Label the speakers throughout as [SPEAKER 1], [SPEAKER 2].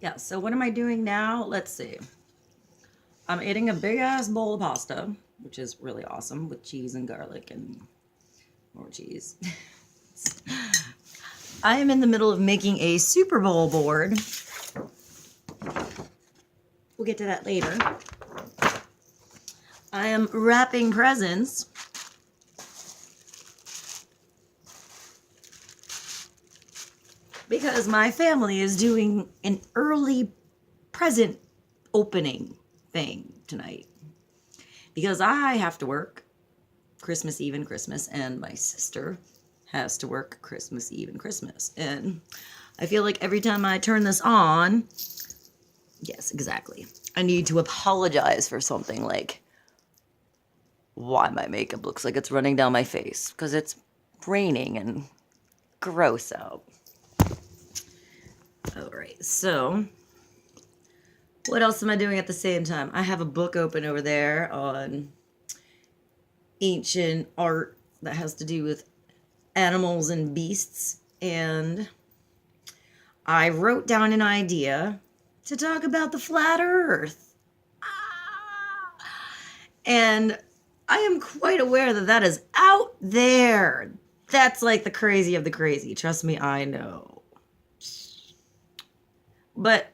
[SPEAKER 1] Yeah, so what am I doing now? Let's see. I'm eating a big ass bowl of pasta, which is really awesome with cheese and garlic and more cheese. I am in the middle of making a Super Bowl board. We'll get to that later. I am wrapping presents. Because my family is doing an early present opening thing tonight. Because I have to work Christmas Eve and Christmas, and my sister has to work Christmas Eve and Christmas. And I feel like every time I turn this on, yes, exactly, I need to apologize for something like why my makeup looks like it's running down my face. Because it's raining and gross out. Alright, so what else am I doing at the same time? I have a book open over there on ancient art that has to do with animals and beasts, and I wrote down an idea to talk about the flat earth. And I am quite aware that that is out there. That's like the crazy of the crazy. Trust me, I know. But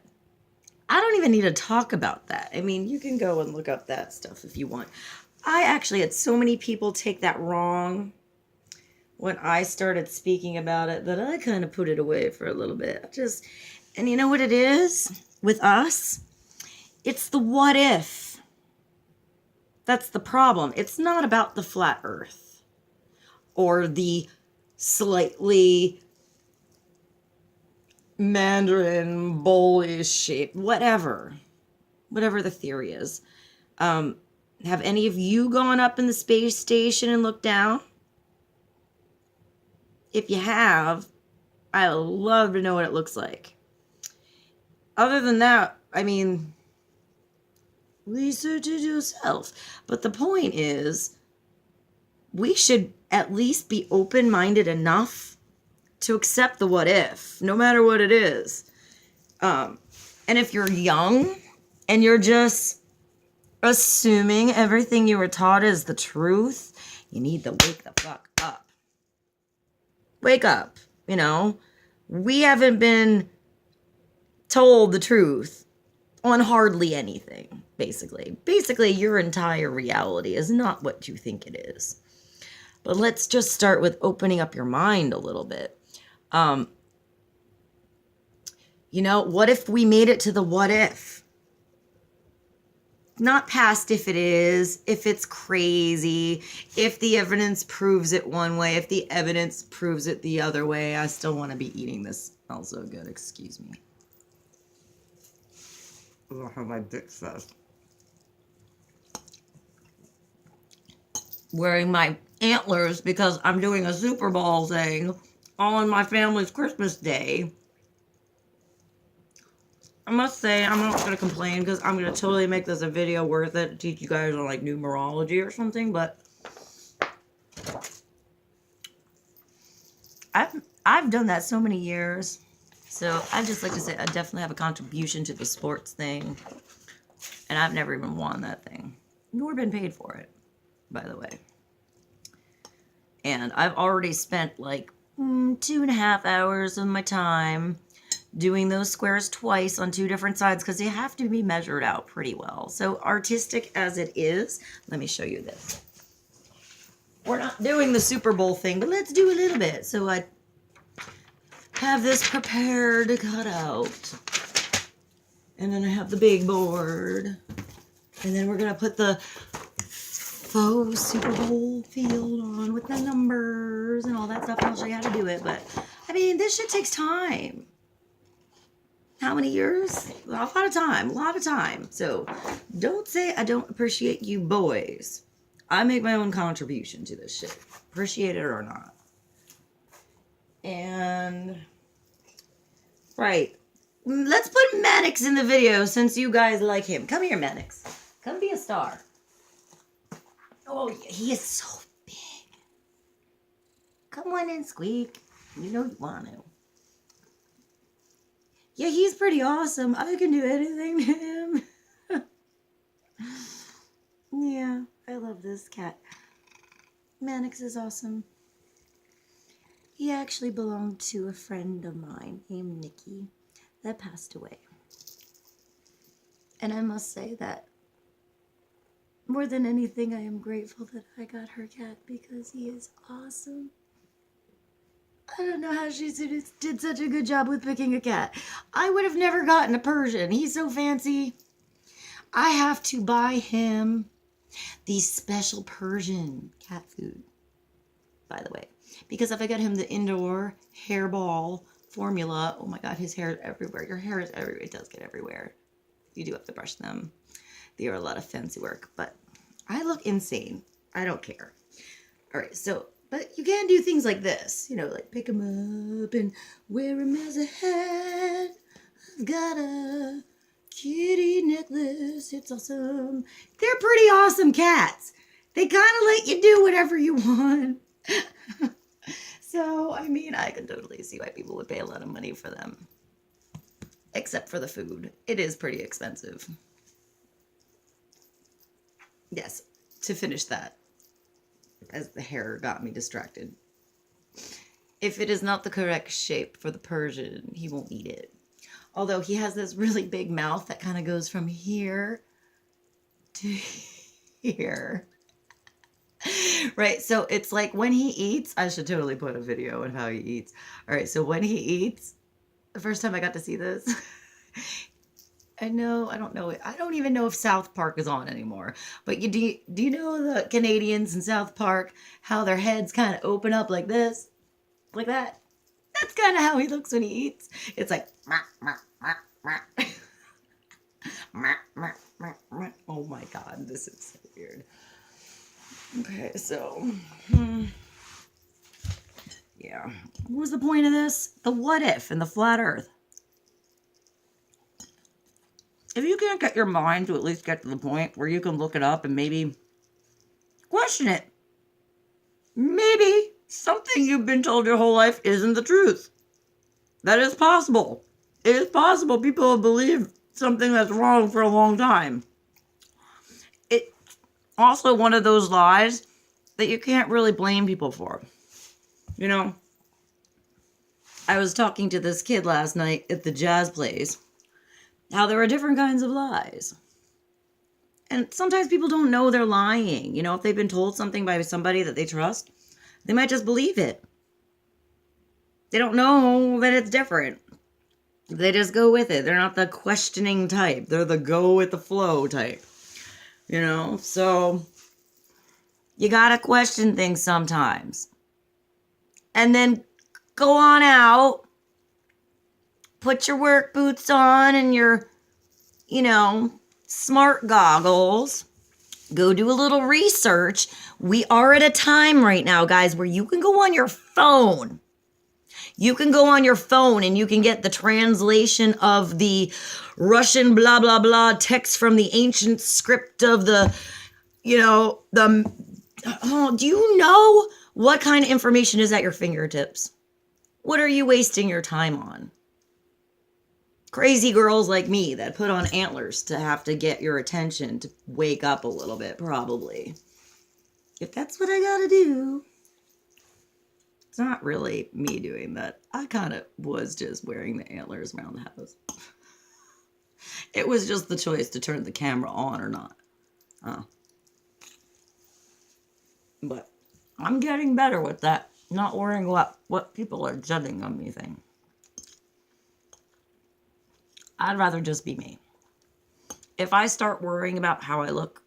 [SPEAKER 1] I don't even need to talk about that. I mean, you can go and look up that stuff if you want. I actually had so many people take that wrong when I started speaking about it that I kind of put it away for a little bit. And you know what it is with us? It's the what if. That's the problem. It's not about the flat earth or the slightly Mandarin bowl-ish shape, whatever the theory is. Have any of you gone up in the space station and looked down? If you have, I would love to know what it looks like. Other than that, I mean, research it yourself. But the point is, we should at least be open-minded enough to accept the what if, no matter what it is. And if you're young and you're just assuming everything you were taught is the truth, you need to wake the fuck up. Wake up, you know? We haven't been told the truth on hardly anything, basically. Basically, your entire reality is not what you think it is. But let's just start with opening up your mind a little bit. You know, what if we made it to the what if? Not past if it is, if it's crazy, if the evidence proves it one way, if the evidence proves it the other way. I still want to be eating this. Smells so good, excuse me. Look how my dick says. Wearing my antlers because I'm doing a Super Bowl thing on my family's Christmas day. I must say, I'm not going to complain because I'm going to totally make this a video worth it to teach you guys on like numerology or something, but I've done that so many years. So I'd just like to say I definitely have a contribution to the sports thing. And I've never even won that thing, nor been paid for it, by the way. And I've already spent like 2.5 hours of my time doing those squares twice on 2 different sides because they have to be measured out pretty well. So artistic as it is, let me show you this. We're not doing the Super Bowl thing, but let's do a little bit. So I have this prepared to cut out. And then I have the big board. And then we're going to put the faux Super Bowl field on with the numbers and all that stuff. And I'll show you how to do it. But, I mean, this shit takes time. How many years? A lot of time. So don't say I don't appreciate you boys. I make my own contribution to this shit. Appreciate it or not. And, right. Let's put Maddox in the video since you guys like him. Come here, Maddox. Come be a star. Oh, he is so big. Come on in, Squeak. You know you want to. Yeah, he's pretty awesome. I can do anything to him. Yeah, I love this cat. Mannix is awesome. He actually belonged to a friend of mine named Nikki that passed away. And I must say that more than anything, I am grateful that I got her cat because he is awesome. I don't know how she did such a good job with picking a cat. I would have never gotten a Persian. He's so fancy. I have to buy him the special Persian cat food, by the way. Because if I get him the indoor hairball formula, oh my God, his hair is everywhere. Your hair is everywhere. It does get everywhere. You do have to brush them. They are a lot of fancy work, but I look insane. I don't care. All right, so, but you can do things like this, like pick them up and wear them as a hat. I've got a kitty necklace. It's awesome. They're pretty awesome cats. They kind of let you do whatever you want. So, I mean, I can totally see why people would pay a lot of money for them. Except for the food. It is pretty expensive. Yes, to finish that, as the hair got me distracted. If it is not the correct shape for the Persian, he won't eat it. Although he has this really big mouth that kind of goes from here to here. Right, so it's like when he eats, I should totally put a video on how he eats. All right, so when he eats, the first time I got to see this, I don't even know if South Park is on anymore. But do you know the Canadians in South Park, how their heads kind of open up like this? Like that? That's kind of how he looks when he eats. It's like, oh my God, this is so weird. Okay, so, yeah. What was the point of this? The what if and the flat earth. If you can't get your mind to at least get to the point where you can look it up and maybe question it. Maybe something you've been told your whole life isn't the truth. That is possible. It is possible people have believed something that's wrong for a long time. It's also one of those lies that you can't really blame people for. I was talking to this kid last night at the jazz place, how there are different kinds of lies. And sometimes people don't know they're lying. If they've been told something by somebody that they trust, they might just believe it. They don't know that it's different. They just go with it. They're not the questioning type. They're the go with the flow type. So you gotta question things sometimes. And then go on out, put your work boots on and your, smart goggles. Go do a little research. We are at a time right now, guys, where you can go on your phone. You can go on your phone and you can get the translation of the Russian blah, blah, blah text from the ancient script of do you know what kind of information is at your fingertips? What are you wasting your time on? Crazy girls like me that put on antlers to have to get your attention to wake up a little bit, probably. If that's what I gotta do. It's not really me doing that. I kind of was just wearing the antlers around the house. It was just the choice to turn the camera on or not. But I'm getting better with that. Not worrying what people are judging on me thing. I'd rather just be me. If I start worrying about how I look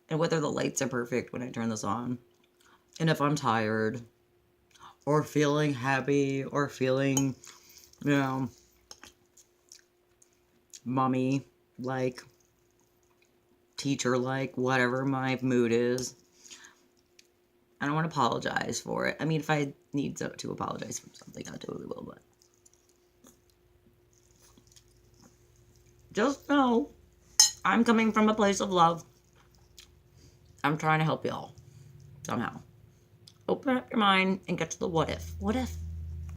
[SPEAKER 1] and whether the lights are perfect when I turn this on, and if I'm tired or feeling happy or feeling, mommy-like, teacher-like, whatever my mood is, I don't want to apologize for it. I mean, if I need to apologize for something, I totally will, but just know I'm coming from a place of love. I'm trying to help y'all somehow. Open up your mind and get to the what if. What if?